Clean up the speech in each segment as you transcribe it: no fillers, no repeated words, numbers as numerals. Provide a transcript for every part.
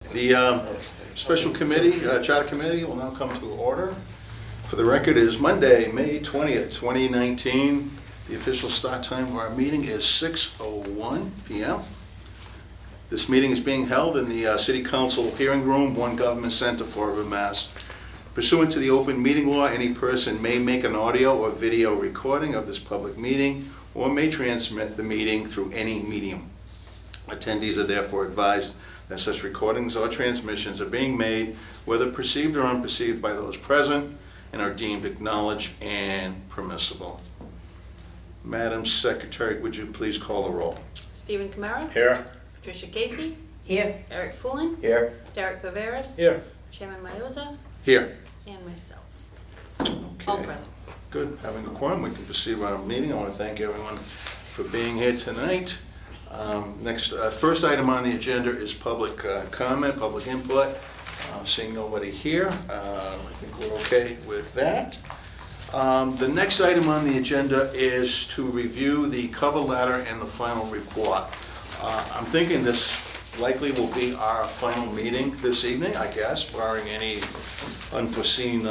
The special committee, charter committee will now come to order. For the record, it is Monday, May 20th, 2019. The official start time of our meeting is 6:01 p.m. This meeting is being held in the City Council Hearing Room, One Government Center, Fall River, Mass. Pursuant to the open meeting law, any person may make an audio or video recording of this public meeting or may transmit the meeting through any medium. Attendees are therefore advised that such recordings or transmissions are being made, whether perceived or unperceived, by those present and are deemed acknowledged and permissible. Madam Secretary, would you please call the roll? Stephen Kamara. Here. Patricia Casey. Here. Eric Poulin. Here. Derek Viveras. Here. Chairman Mayoza. Here. And myself. Okay. All present. Good. Having a quorum, we can proceed with our meeting. I want to thank everyone for being here tonight. First item on the agenda is public comment, public input. Seeing nobody here, I think we're okay with that. The next item on the agenda is to review the cover letter and the final report. I'm thinking this likely will be our final meeting this evening, I guess, barring any unforeseen,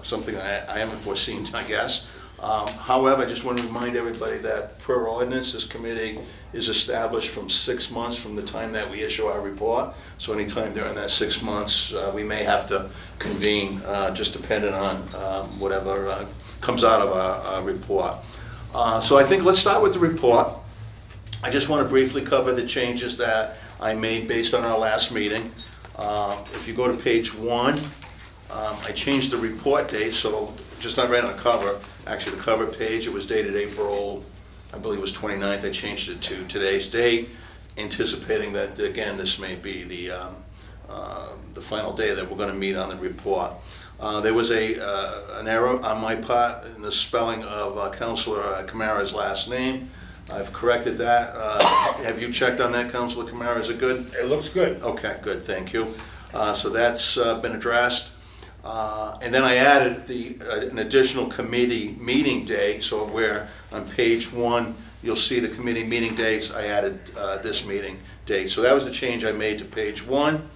something I haven't foreseen, I guess. However, I just want to remind everybody that per ordinance, this committee is established from 6 months from the time that we issue our report. So anytime during that 6 months, we may have to convene, just depending on whatever comes out of our report. So I think let's start with the report. I just want to briefly cover the changes that I made based on our last meeting. If you go to page 1, I changed the report date, so just not right on the cover. Actually, the cover page, it was dated April, I believe it was 29th. I changed it to today's date, anticipating that, again, this may be the final day that we're going to meet on the report. There was an error on my part in the spelling of Councilor Kamara's last name. I've corrected that. Have you checked on that, Councilor Kamara? Is it good? It looks good. Okay, good, thank you. So that's been addressed. And then I added an additional committee meeting day, so where on page 1 you'll see the committee meeting dates, I added this meeting date. So that was the change I made to page 1.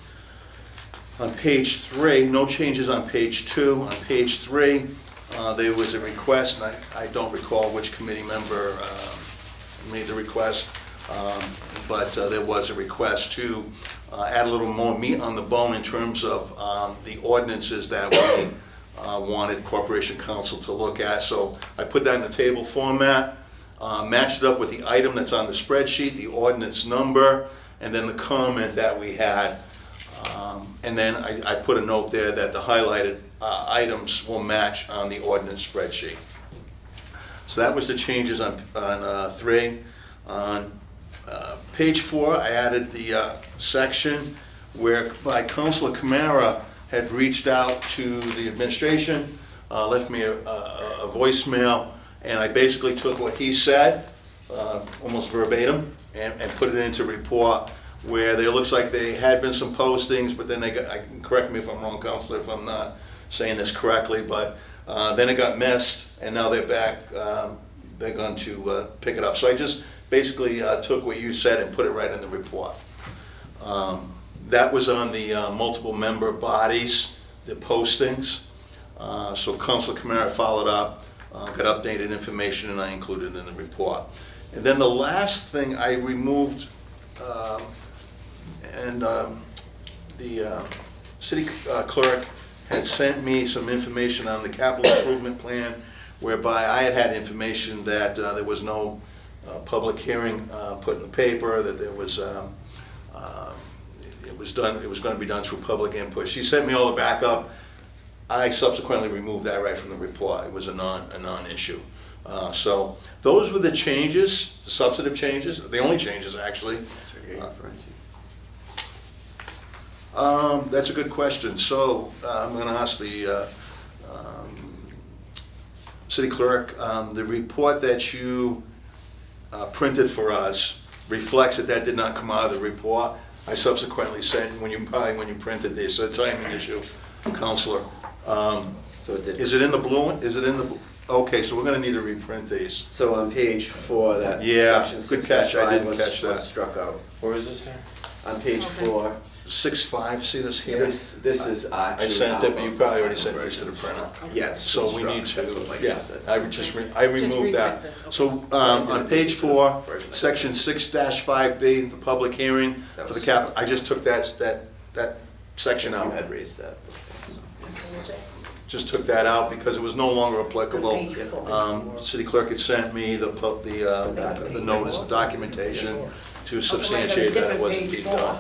On page 3, no changes on page 2. On page 3, there was a request, and I don't recall which committee member made the request, but there was a request to add a little more meat on the bone in terms of the ordinances that we wanted Corporation Council to look at. So I put that in the table format, matched it up with the item that's on the spreadsheet, the ordinance number, and then the comment that we had. And then I put a note there that the highlighted items will match on the ordinance spreadsheet. So that was the changes on 3. On page 4, I added the section whereby Councilor Kamara had reached out to the administration, left me a voicemail, and I basically took what he said, almost verbatim, and put it into report where there looks like there had been some postings, but then correct me if I'm wrong, Councilor, if I'm not saying this correctly, but then it got missed, and now they're back. They're going to pick it up. So I just basically took what you said and put it right in the report. That was on the multiple member bodies, the postings. So Councilor Kamara followed up, got updated information, and I included it in the report. And then the last thing I removed, the city clerk had sent me some information on the capital improvement plan, whereby I had information that there was no public hearing put in the paper, that there was it was going to be done through public input. She sent me all the backup. I subsequently removed that right from the report. It was a non-issue. So those were the changes, the substantive changes, the only changes actually. That's a good question. So I'm going to ask the city clerk, the report that you printed for us reflects that did not come out of the report. I subsequently sent, when you printed this, a timing issue, Councilor. So it did. Is it in the blue one? Is it in the, okay, so we're going to need to reprint these. So on page 4, that Yeah, section good catch. I 6.5 didn't was, catch that. was struck out. Where is this here? On page Okay. 4, 6.5, see this here? this is actually. I sent it, but you out of probably the already final sent this to the version. printer. Yeah, it's So still we need struck. That's what to, Mike yeah, said. I would I removed that. reprint this, okay. So, on page 4, section 6-5B, the public hearing That for the was- cap, I just took that section You out. had raised that before, so. Just took that out because it was no longer applicable. Page 4. City clerk had sent me the notice, the documentation to substantiate that it wasn't being done.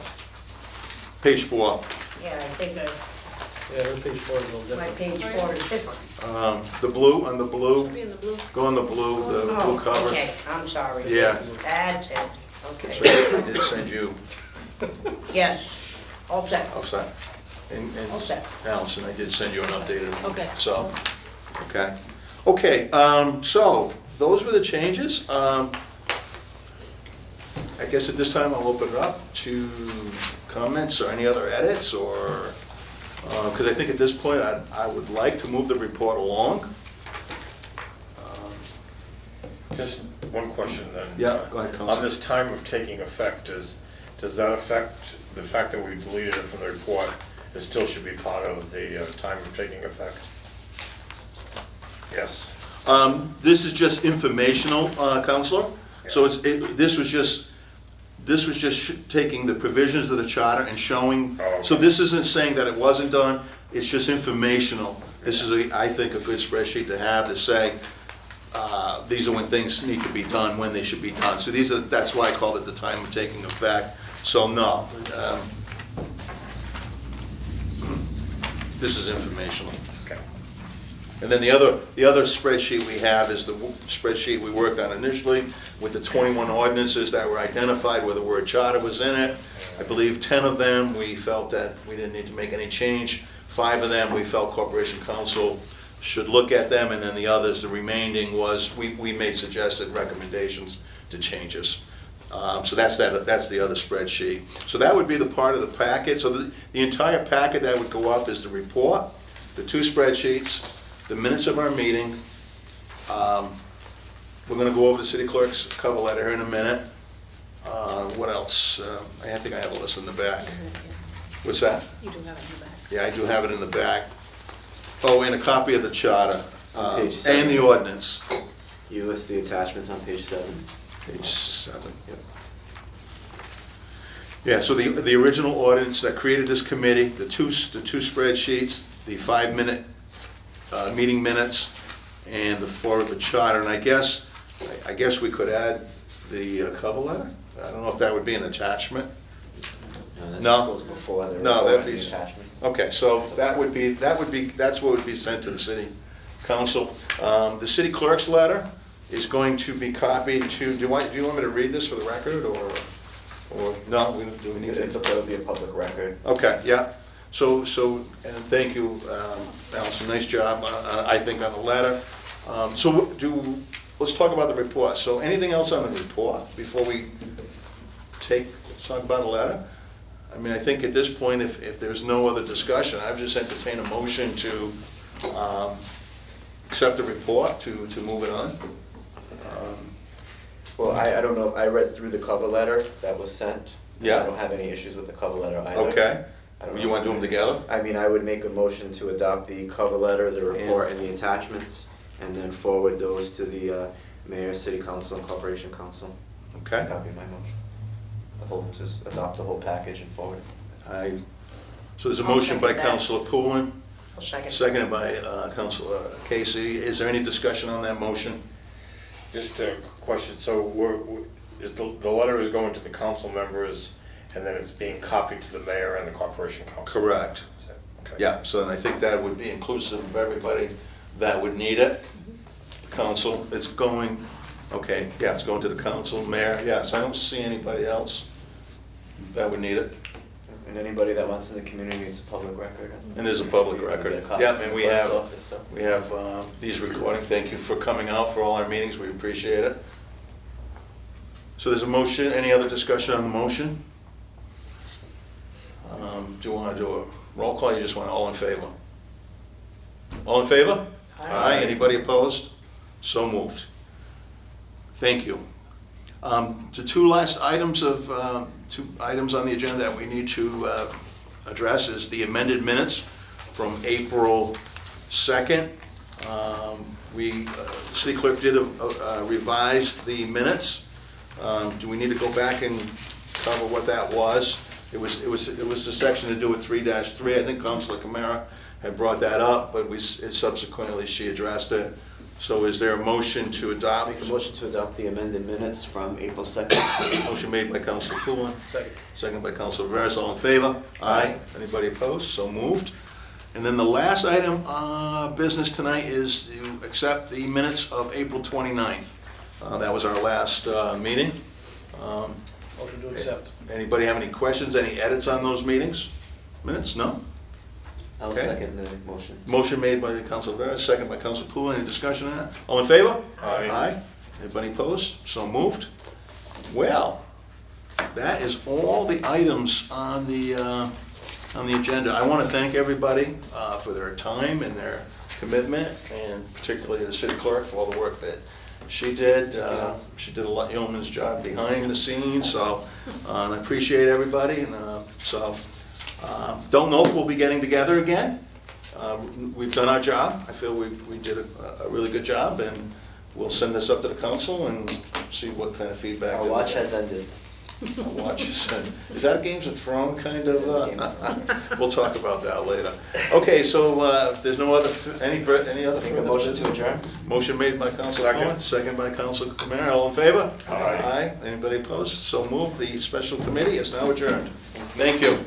Page 4. Yeah, I think Yeah, her page 4 is a little my different. page 4 is different. The blue, on the blue, Be in the blue. go on the blue, the blue Oh, cover. okay, I'm sorry. Yeah. That's it, So okay. I did send you, Yes, all set, oh, sorry. And all set. Allison, I did send you an updated one. Okay. So, okay. Okay, so those were the changes. I guess at this time I'll open it up to comments or any other edits or, because I think at this point I would like to move the report along. Just one question then. Yeah, go ahead, Counselor. On this time of taking effect, does that affect the fact that we deleted it from the report? It still should be part of the time of taking effect? Yes. This is just informational, Counselor. So this was just taking the provisions of the charter and showing, Oh, okay. so this isn't saying that it wasn't done, it's just informational. This is, I think, a good spreadsheet to have to say, these are when things need to be done, when they should be done. So that's why I called it the time of taking effect. So no, this is informational. Okay. And then the other spreadsheet we have is the spreadsheet we worked on initially with the 21 ordinances that were identified where the word charter was in it. I believe 10 of them, we felt that we didn't need to make any change. 5 of them, we felt Corporation Council should look at them, and then the others, the remaining was, we made suggested recommendations to changes. So that's the other spreadsheet. So that would be the part of the packet. So the entire packet that would go up is the report, the 2 spreadsheets, the minutes of our meeting. We're gonna go over the city clerk's cover letter here in a minute. What else? I think I have a list in the back. What's that? You do have it in the back. Yeah, I do have it in the back. Oh, and a copy of the charter. On page 7. And the ordinance. You list the attachments on page 7. Page 7. Yep. Yeah, so the original ordinance that created this committee, the two spreadsheets, the 5-minute meeting minutes, and the 4 of the charter, and I guess we could add the cover letter? I don't know if that would be an attachment. That No. goes before the No, report that'd and the be- attachments. Okay, so that's what would be sent to the city council. The city clerk's letter is going to be copied to, do you want me to read this for the record, or no, do we need to? It'll be a public record. Okay, yeah. So, and thank you, Allison, nice job, I think, on the letter. Let's talk about the report. So anything else on the report before we talk about the letter? I mean, I think at this point, if there's no other discussion, I've just entertained a motion to accept the report, to move it on. Well, I don't know, I read through the cover letter that was sent. Yeah. I don't have any issues with the cover letter either. Okay, I don't you know want to do them together? I mean, I would make a motion to adopt the cover letter, the report, and the attachments, and then forward those to the mayor, city council, and corporation council. Okay. That'd be my motion. Just adopt the whole package and forward it. So there's a I'll motion by second that. Councilor Poulin, I'll second. seconded by Councilor Casey. Is there any discussion on that motion? Just a question, so is the letter is going to the council members and then it's being copied to the mayor and the corporation council? Correct. Is that- Okay. Yeah, so then I think that would be inclusive of everybody that would need it. Council, it's going, okay, yeah, it's going to the council, mayor, yes, I don't see anybody else that would need it. And anybody that wants in the community, it's a public record. And there's a public You can record. get a copy Yep, from and the we clerk's have, office, so. we have these recordings. Thank you for coming out for all our meetings, we appreciate it. So there's a motion, any other discussion on the motion? Do you want to do a roll call, or you just want all in favor? All in favor? Aye. Anybody opposed? So moved. Thank you. The 2 last items of two items on the agenda that we need to address is the amended minutes from April 2nd. The city clerk did revise the minutes. Do we need to go back and cover what that was? It was the section to do with 3-3. I think Councilor Camara had brought that up, but subsequently she addressed it. So is there a motion to adopt? Make a motion to adopt the amended minutes from April 2nd. Motion made by Councilor Coolin, Second. second by Councilor Veras. All in favor? Aye. Anybody opposed? So moved. And then the last item of business tonight is to accept the minutes of April 29th. That was our last meeting. Motion to accept. Anybody have any questions, any edits on those minutes? No? I'll Okay. second the motion. Motion made by Councilor Veras, second by Councilor Coolin. Any discussion on that? All in favor? Aye. Anybody opposed? So moved. Well, that is all the items on the agenda. I want to thank everybody for their time and their commitment, and particularly the city clerk for all the work that she did. She did a yeoman's job behind the scenes, so and I appreciate everybody. And don't know if we'll be getting together again. We've done our job. I feel we did a really good job, and we'll send this up to the council and see what kind of feedback. Our watch has ended. Our watch is ended. Is that a Games of Thrones kind of? It is a Game of Thrones. We'll talk about that later. Okay, so if there's no other, any other Make a further motion to business? adjourn. Motion made by Councilor Second. Cohen, second by Councilor Camara. All in favor? Aye. Aye. Anybody opposed? So moved. The special committee is now adjourned. Thank you.